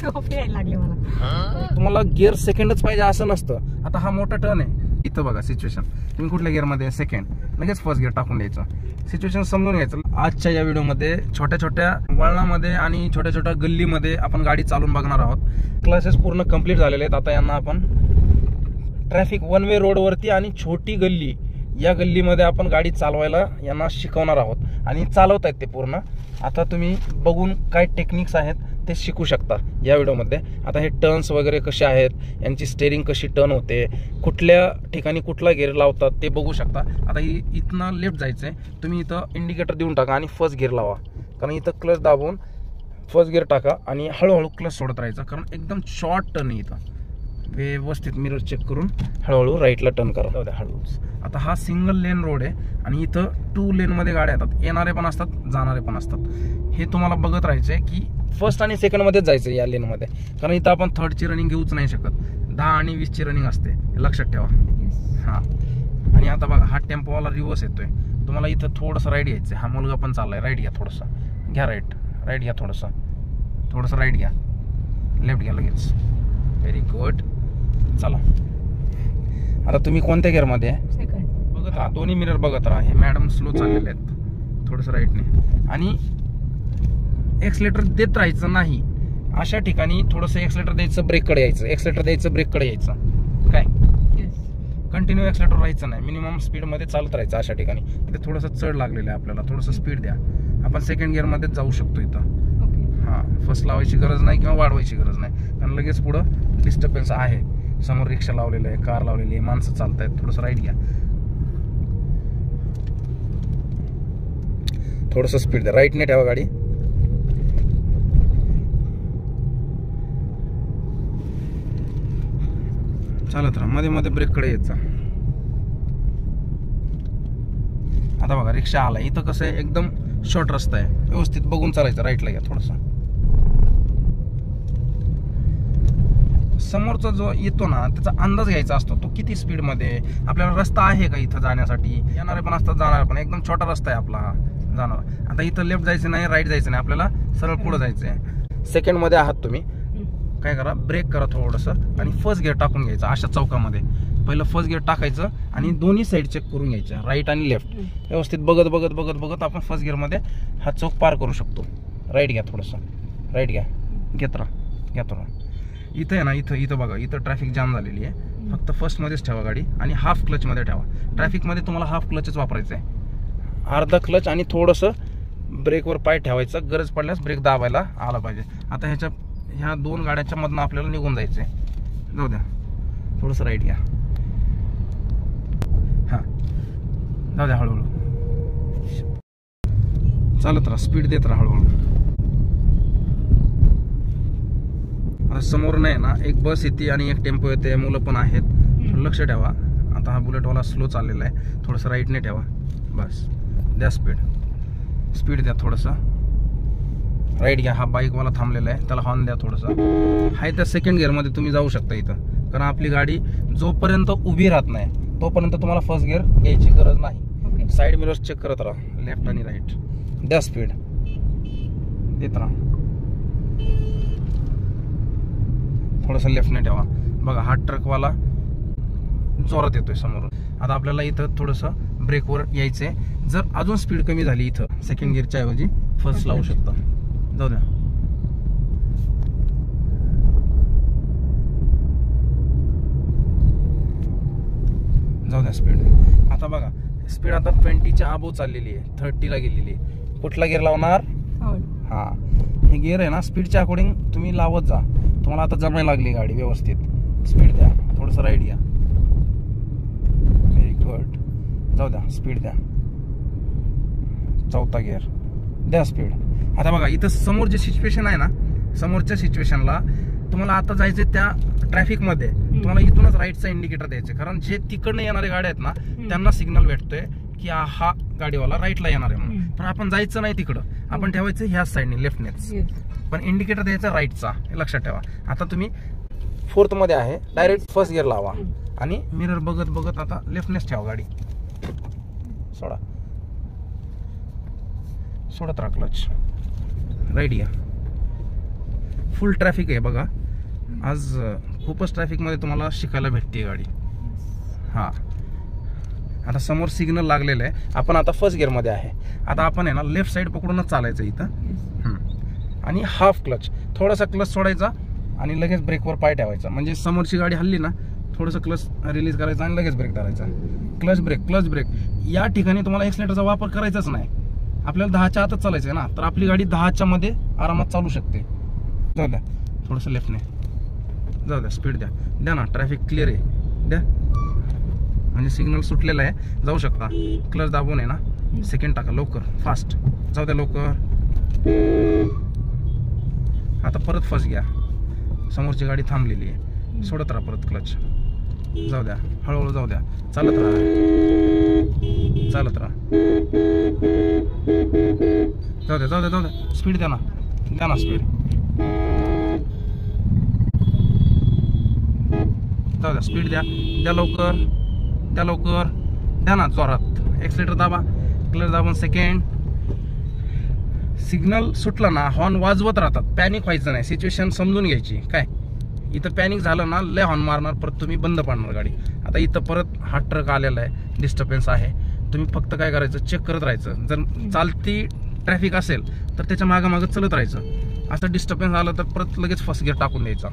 लागले मला. तुम्हाला गिअर सेकंडच पाहिजे असं नसतं. आता हा मोठा टर्न आहे, इथं बघा सिच्युएशन, तुम्ही कुठल्या गिअरमध्ये सेकंड, लगेच फर्स्ट गिअर टाकून द्यायचं, सिच्युएशन समजून घ्यायचं. आजच्या या व्हिडिओमध्ये छोट्या छोट्या वळणामध्ये आणि छोट्या छोट्या गल्लीमध्ये आपण गाडी चालून बघणार आहोत. क्लासेस पूर्ण कंप्लीट झालेले आहेत. आता यांना आपण ट्रॅफिक वन वे रोडवरती आणि छोटी गल्ली या गल्लीमध्ये आपण गाडी चालवायला यांना शिकवणार आहोत आणि चालवत आहेत ते पूर्ण. आता तुम्ही बघून काय टेक्निक्स आहेत ते शिकू शकता या व्हिडिओमध्ये. आता हे टर्न्स वगैरे कसे आहेत, यांची स्टेअरिंग कशी टर्न होते, कुठल्या ठिकाणी कुठला गिअर लावतात ते बघू शकता. आता इथनं लेफ्ट जायचं आहे, तुम्ही इथं इंडिकेटर देऊन टाका आणि फर्स्ट गिअर लावा, कारण इथं क्लच दाबून फर्स्ट गिअर टाका आणि हळूहळू क्लच सोडत राहायचं, कारण एकदम शॉर्ट टर्न आहे इथं. व्यवस्थित मिरर चेक करून हळूहळू राईटला टर्न करा, हळूच. आता हा सिंगल लेन रोड आहे आणि इथं 2 लेनमध्ये गाड्या येतात, येणारे पण असतात जाणारे पण असतात. हे तुम्हाला बघत राहायचं आहे की फर्स्ट आणि सेकंडमध्येच जायचं या लेनमध्ये, कारण इथं आपण थर्डची रनिंग घेऊच नाही शकत. 10 आणि 20ची रनिंग असते, हे लक्षात ठेवा. हां, आणि आता बघा हा टेम्पोवाला रिव्हर्स येतोय, तुम्हाला इथं थोडंसं राईट घ्यायचं आहे. हा मुलगा पण चाललाय, राईट घ्या थोडंसं, घ्या राईट घ्या थोडंसं राईट घ्या, लेफ्ट घ्या लगेच. Very good. चला, आता तुम्ही कोणत्या गिअरमध्ये आहे बघत राहा, दोन्ही मिरर बघत राहा. हे मॅडम स्लो चाललेले आहेत, थोडंसं राईटने, आणि एक्सलेटर देत राहायचं नाही. अशा ठिकाणी थोडंसं एक्सलेटर द्यायचं, ब्रेककडे यायचं, एक्सलेटर द्यायचं, ब्रेककडे यायचं. काय कंटिन्यू एक्सलेटर राहायचं नाही, मिनिमम स्पीडमध्ये चालत राहायचं. अशा ठिकाणी इथे थोडंसं चढ लागलेलं आहे आपल्याला, थोडंसं स्पीड द्या. आपण सेकंड गिअरमध्येच जाऊ शकतो इथं. हां, फर्स्ट लावायची गरज नाही किंवा वाढवायची गरज नाही, कारण लगेच पुढं डिस्टर्बन्स आहे. समोर रिक्षा लावलेलं आहे, कार लावलेली आहे, माणसं चालत आहेत. थोडंसं राईट घ्या, थोडंसं स्पीड द्या, राईटने ठेवा गाडी. चालत राहा, मध्ये मध्ये ब्रेककडे यायचा. आता बघा रिक्षा आला, इथं कसं आहे एकदम शॉर्ट रस्ता आहे, व्यवस्थित बघून चालायचं. राईटला घ्या थोडंसं. समोरचा जो येतो ना त्याचा अंदाज घ्यायचा असतो, तो किती स्पीडमध्ये, आपल्याला रस्ता आहे का इथं जाण्यासाठी. येणारे पण असतात, जाणारे पण. एकदम छोटा रस्ता आहे आपला जाणार. आता इथं लेफ्ट जायचं नाही, राईट जायचं नाही, आपल्याला सरळ पुढे जायचं आहे. सेकंडमध्ये आहात तुम्ही, काय करा, ब्रेक करा थोडंसं आणि फर्स्ट गिअर टाकून घ्यायचं. अशा चौकामध्ये पहिलं फर्स्ट गिअर टाकायचं आणि दोन्ही साईड चेक करून घ्यायच्या, राईट आणि लेफ्ट. व्यवस्थित बघत बघत बघत बघत आपण फर्स्ट गिअरमध्ये हा चौक पार करू शकतो. राईट घ्या थोडंसं, राईट घ्या, घेत राहा. इथं आहे ना, इथं बघा, इथं ट्रॅफिक जाम झालेली आहे. फक्त फर्स्टमध्येच ठेवा गाडी आणि हाफ क्लचमध्ये ठेवा. ट्रॅफिकमध्ये तुम्हाला हाफ क्लचच वापरायचं आहे, अर्धा क्लच आणि थोडंसं ब्रेकवर पाय ठेवायचं. गरज पडल्यास ब्रेक दाबायला आला पाहिजे. आता ह्या 2 गाड्यांच्या मधनं आपल्याला निघून जायचं आहे. जाऊ द्या, थोडंसं राईट घ्या. हां, जाऊ द्या, हळूहळू चालत राहा, स्पीड देत राहा हळूहळू. आता समोर नाही ना, एक बस येते आणि एक टेम्पो येते, मुलं पण आहेत, लक्ष ठेवा. आता हा बुलेटवाला स्लो चाललेला आहे, थोडंसं राईटने ठेवा. बस, द्या स्पीड द्या थोडंसं. राईट घ्या. हा बाईकवाला थांबलेला आहे, त्याला हॉर्न द्या थोडंसं. हाय त्या सेकंड गिअरमध्ये तुम्ही जाऊ शकता इथं, कारण आपली गाडी जोपर्यंत उभी राहत नाही तोपर्यंत तुम्हाला फर्स्ट गिअर घ्यायची गरज नाही. साईड मिरर्स चेक करत राहा, लेफ्ट आणि राईट. द्या स्पीड देत राहा, थोडंसं लेफ्टने ठेवा. बघा हा ट्रकवाला जोरात येतोय समोरून. आता आपल्याला इथं थोडंसं ब्रेकवर यायचंय. जर अजून स्पीड कमी झाली इथं सेकंड गिअरच्या ऐवजी फर्स्ट लावू शकता. जाऊ द्या, स्पीड. आता बघा स्पीड आता 20च्या अबोव चाललेली आहे, 30ला गेलेली आहे. कुठला गिअर लावणार? हा, हे गिअर आहे ना स्पीडच्या अकॉर्डिंग तुम्ही लावत जा. तुम्हाला आता जमायला लागली गाडी व्यवस्थित. स्पीड द्या, थोडंसं राईट घ्या. Very good. जाऊ द्या, स्पीड द्या. चौथा गिअर द्या, स्पीड. आता बघा इथं समोर जे सिच्युएशन आहे ना, समोरच्या सिच्युएशनला तुम्हाला आता जायचं त्या ट्रॅफिकमध्ये, तुम्हाला इथूनच राईटचा इंडिकेटर द्यायचे, कारण जे तिकडनं येणारे गाड्या आहेत ना त्यांना सिग्नल भेटतोय की हा गाडीवाला राईटला येणार आहे म्हणून. पण आपण जायचं नाही तिकडं, आपण ठेवायचं ह्याच साईडने, लेफ्टनेच. पण इंडिकेटर द्यायचा राईटचा, हे लक्षात ठेवा. आता तुम्ही 4th मध्ये आहे, डायरेक्ट फर्स्ट गिअर लावा आणि मिरर बघत बघत आता लेफ्टनेच ठेवा गाडी. सोडत राहा क्लच, राईट घ्या. फुल ट्रॅफिक आहे बघा आज, खूपच ट्रॅफिकमध्ये तुम्हाला शिकायला भेटते गाडी. हां, आता समोर सिग्नल लागलेलं आहे. आपण आता फर्स्ट गिअरमध्ये आहे. आता आपण आहे ना लेफ्ट साईड पकडूनच चालायचं इथं. आणि हाफ क्लच, थोडासा क्लच सोडायचा आणि लगेच ब्रेकवर पाय ठेवायचा. म्हणजे समोरची गाडी हल्ली ना थोडंसं क्लच रिलीज करायचं आणि लगेच ब्रेक धरायचा. क्लच ब्रेक या ठिकाणी तुम्हाला एक्सलेटरचा वापर करायचाच नाही. आपल्याला 10च्या आतच चालायचं आहे ना, तर आपली गाडी 10च्या मध्ये आरामात चालू शकते. जाऊ द्या थोडंसं लेफ्टने, जाऊ द्या, स्पीड द्या ना, ट्रॅफिक क्लिअर आहे, द्या. म्हणजे सिग्नल सुटलेला आहे, जाऊ शकता. क्लच दाबून आहे ना, सेकंड टाका लवकर, फास्ट, जाऊ द्या लवकर. आता परत फर्स्ट घ्या, समोरची गाडी थांबलेली आहे, सोडत राहा परत क्लच, जाऊ द्या, हळूहळू जाऊ द्या, चालत राहा. जाऊ द्या, स्पीड द्या ना स्पीड, जाऊ द्या, स्पीड द्या लवकर, द्या ना जोरात. एक्सलेटर दाबा, क्लच दाबून सेकंड. सिग्नल सुटला ना हॉर्न वाजवत राहतात, पॅनिक व्हायचं नाही, सिच्युएशन समजून घ्यायची. काय इथं पॅनिक झालं ना लय हॉर्न मारणार, परत तुम्ही बंद पाडणार गाडी. आता इथं परत हा ट्रक आलेला आहे, डिस्टर्बन्स आहे, तुम्ही फक्त काय करायचं, चेक करत राहायचं. जर चालती ट्रॅफिक असेल तर त्याच्या मागं चलत राहायचं. असं डिस्टर्बन्स आलं तर परत लगेच फर्स्ट गिअर टाकून द्यायचा.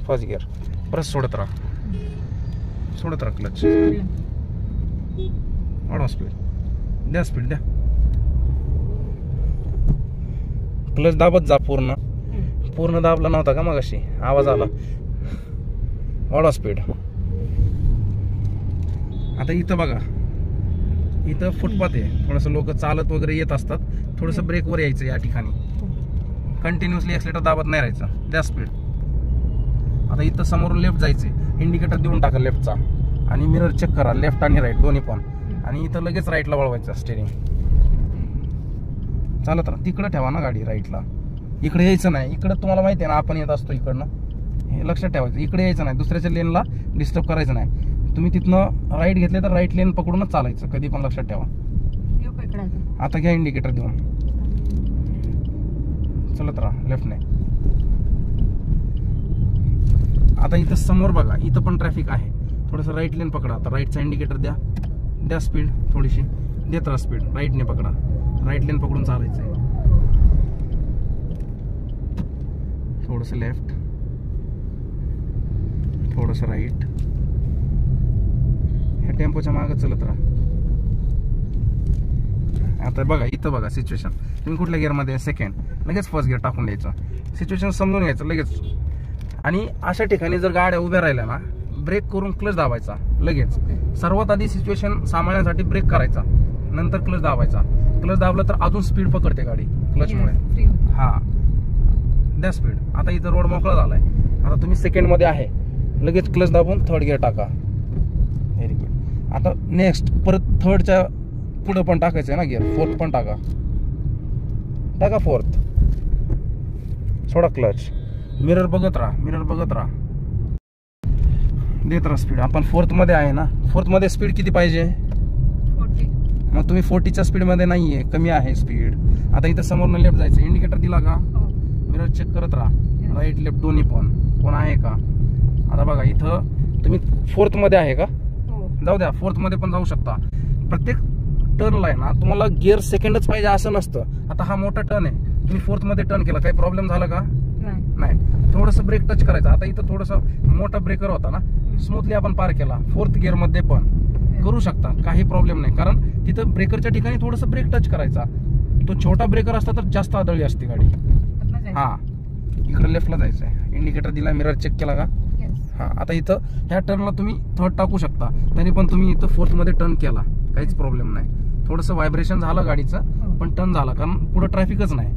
फर्स्ट गिअर परत सोडत राहा क्लच, वाढवा स्पीड द्या. क्लच दाबत जा, पूर्ण दाबला नव्हता का मगाशी, आवाज आला. वाढवा स्पीड. आता इथं बघा, इथं फुटपाथ आहे, थोडंसं लोक चालत वगैरे येत असतात, थोडंसं ब्रेकवर यायचं. या ठिकाणी कंटिन्युअसली एक्सलेटर दाबत नाही राहायचं, द्या स्पीड. आता इथं समोरून लेफ्ट जायचे, इंडिकेटर देऊन टाका लेफ्टचा आणि मिरर चेक करा, लेफ्ट आणि राईट दोन्ही पण. आणि इथं लगेच राईटला वळवायचं स्टेरिंग, चालत राहा. तिकडं ठेवा ना गाडी राईटला, इकडे यायचं नाही. इकडं तुम्हाला माहिती आहे ना, आपण येत असतो इकडनं, हे लक्षात ठेवायचं. इकडे यायचं नाही, दुसऱ्याच्या लेनला डिस्टर्ब करायचं नाही. तुम्ही तिथनं राईट घेतले तर राईट लेन पकडूनच चालायचं, कधी पण लक्षात ठेवा. आता घ्या इंडिकेटर देऊन, चलत राहा लेफ्टने. आता इथं समोर बघा, इथं पण ट्रॅफिक आहे, थोडंसं राईट लेन पकडा. आता राईटचा इंडिकेटर द्या स्पीड, थोडीशी देत राहा स्पीड. राईटने पकडा, राईट लेन पकडून चालायचं आहे. थोडंसं लेफ्ट, थोडंसं राईट. ह्या टेम्पोच्या मागं चलत राहा. आता बघा, इथं बघा सिच्युएशन, तुम्ही कुठल्या गिअरमध्ये, सेकंड, लगेच फर्स्ट गिअर टाकून द्यायचं. सिच्युएशन समजून घ्यायचं लगेच. आणि अशा ठिकाणी जर गाड्या उभ्या राहिल्या ना, ब्रेक करून क्लच दाबायचा लगेच. सर्वात आधी सिच्युएशन सांभाळण्यासाठी ब्रेक करायचा, नंतर क्लच दाबायचा. क्लच दाबलं तर अजून स्पीड पकडते गाडी क्लचमुळे. हा, द्या स्पीड. आता इथं रोड मोकळा झालाय, आता तुम्ही सेकंडमध्ये आहे, लगेच क्लच दाबून थर्ड गिअर टाका. Very good. आता नेक्स्ट परत थर्डच्या पुढं पण टाकायचं आहे ना गिअर, फोर्थ पण टाका फोर्थ. सोडा क्लच, मिरर बघत राहा, देत राहा स्पीड. आपण फोर्थ मध्ये आहे ना, फोर्थ मध्ये स्पीड किती पाहिजे, 40. मग तुम्ही 40च्या स्पीड मध्ये नाहीये, कमी आहे स्पीड. आता इथं समोरनं लेफ्ट जायचं, इंडिकेटर दिला का, मिरर चेक करत राहा, राईट लेफ्ट दोन्ही पण आहे का. आता बघा, इथं तुम्ही फोर्थ मध्ये आहे का, जाऊ द्या, फोर्थ मध्ये पण जाऊ शकता. प्रत्येक टर्नला आहे ना तुम्हाला गिअर सेकंडच पाहिजे असं नसतं. आता हा मोठा टर्न आहे, तुम्ही फोर्थ मध्ये टर्न केला, काही प्रॉब्लेम झाला का, नाही. थोडंसं ब्रेक टच करायचं. आता इथं थोडंसं मोठा ब्रेकर होता ना, स्मूथली आपण पार केला. फोर्थ गिअर मध्ये पण करू शकता, काही प्रॉब्लेम नाही. कारण तिथं ब्रेकरच्या ठिकाणी थोडंसं ब्रेक टच करायचा. तो छोटा ब्रेकर असता तर जास्त आदळली असते गाडी. हा, इकडे लेफ्टला जायचं आहे, इंडिकेटर दिला, मिरर चेक केला का. हा, आता इथं ह्या टर्नला तुम्ही थर्ड टाकू शकता, तरी पण तुम्ही इथं फोर्थ मध्ये टर्न केला, काहीच प्रॉब्लेम नाही. थोडंसं व्हायब्रेशन झालं गाडीचं, पण टर्न झाला, कारण पुढे ट्रॅफिकच नाही.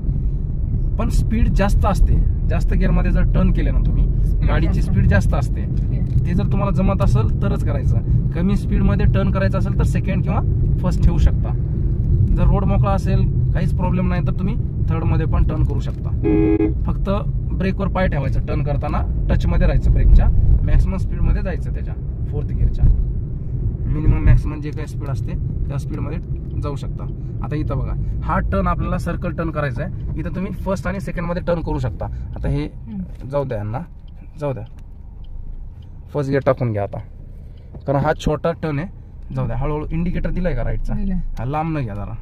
पण स्पीड जास्त असते, जास्त गिअरमध्ये जर टर्न केले ना तुम्ही, गाडीची स्पीड जास्त असते. ते जर तुम्हाला जमत असेल तरच करायचं. कमी स्पीडमध्ये टर्न करायचं असेल तर सेकंड किंवा फर्स्ट ठेवू शकता. जर रोड मोकळा असेल, काहीच प्रॉब्लेम नाही, तर तुम्ही थर्डमध्ये पण टर्न करू शकता. फक्त ब्रेकवर पाय ठेवायचं, टर्न करताना टचमध्ये राहायचं, ब्रेकच्या मॅक्सिमम स्पीडमध्ये जायचं त्याच्या फोर्थ गिअरच्या. मिनिमम मॅक्सिमम जे काही स्पीड असते त्या स्पीडमध्ये जाऊ शकता. आता इथं बघा, हा टर्न आपल्याला सर्कल टर्न करायचा आहे. इथं तुम्ही फर्स्ट आणि सेकंड मध्ये टर्न करू शकता. आता हे जाऊ द्या यांना, जाऊ द्या, फर्स्ट गिअर टाकून घ्या आता, कारण हा छोटा टर्न आहे. जाऊ द्या, हळूहळू. इंडिकेटर दिलाय का राईटचा? हा लांब न घ्या, जरा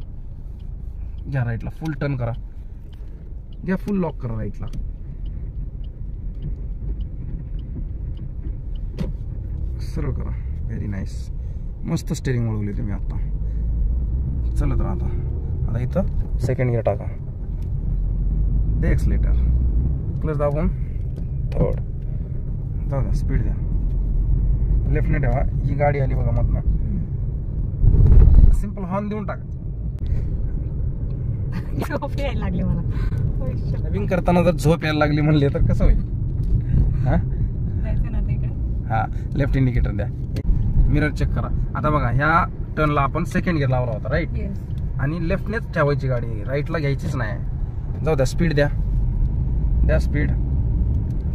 घ्या राईटला, फुल टर्न करा, घ्या फुल लॉक करा राईटला. सर्व करा, व्हेरी नाईस, मस्त स्टेरिंग वळवली तुम्ही आता. चला तर आता इथं सेकंड गिअर टाका, दे एक्सलेटर, क्लच दाबून थर्ड, जाऊ द्या, स्पीड द्या, लेफ्टने ठेवा. ही गाडी आली बघा मधनं, सिंपल हॉर्न देऊन टाका. झोप यायला लागली मला. ड्रायव्हिंग करताना जर झोप यायला लागली म्हणले तर कसं होईल? हा, लेफ्ट इंडिकेटर द्या, मिरर चेक करा. आता बघा, ह्या टर्नला आपण सेकंड गिअर लावला होता राईट, आणि लेफ्टनेच ठेवायची गाडी, राईटला घ्यायचीच नाही. जाऊ द्या, स्पीड द्या, द्या स्पीड,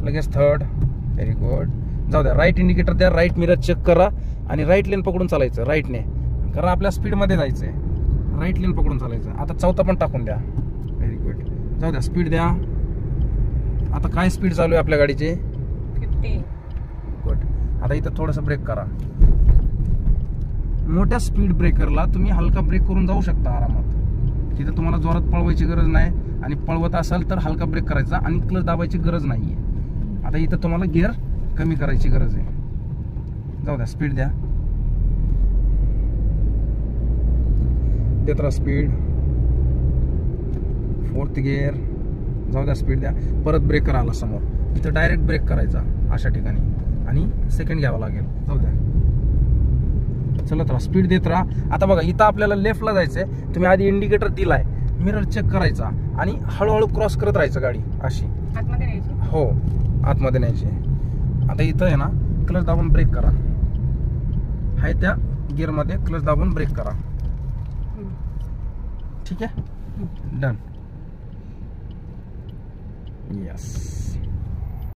लगेच थर्ड, व्हेरी गुड. जाऊ द्या, राईट इंडिकेटर द्या, राईट मिरर चेक करा आणि राईट लेन पकडून चालायचं राईटने, कारण आपल्या स्पीडमध्ये जायचंय, राईट लेन पकडून चालायचं. आता चौथा पण टाकून द्या, व्हेरी गुड. जाऊ द्या, स्पीड द्या. आता काय स्पीड चालू आहे आपल्या गाडीची? 50. गुड. आता इथं थोडंसं ब्रेक करा. मोठ्या स्पीड ब्रेकरला तुम्ही हलका ब्रेक करून जाऊ शकता आरामात. तिथं तुम्हाला जोरात पळवायची गरज नाही, आणि पळवत असाल तर हलका ब्रेक करायचा आणि क्लच दाबायची गरज नाहीये. आता इथं तुम्हाला गिअर कमी करायची गरज आहे. जाऊ द्या, स्पीड द्या, देत राहा स्पीड, फोर्थ गिअर. जाऊ द्या, स्पीड द्या, परत ब्रेकर आला समोर, इथं डायरेक्ट ब्रेक करायचा अशा ठिकाणी, आणि सेकंड घ्यावा लागेल. जाऊ द्या, चलत राहा, स्पीड देत राहा. आता बघा, इथं आपल्याला लेफ्टला जायचंय, तुम्ही आधी इंडिकेटर दिलाय, मिरर चेक करायचा आणि हळूहळू क्रॉस करत राहायचं गाडी अशी. आतमध्ये न्यायची? हो, आतमध्ये न्यायची. आता इथं आहे ना, क्लच दाबून ब्रेक करा, हाय त्या गिअरमध्ये क्लच दाबून ब्रेक करा. ठीक आहे, डन. यस.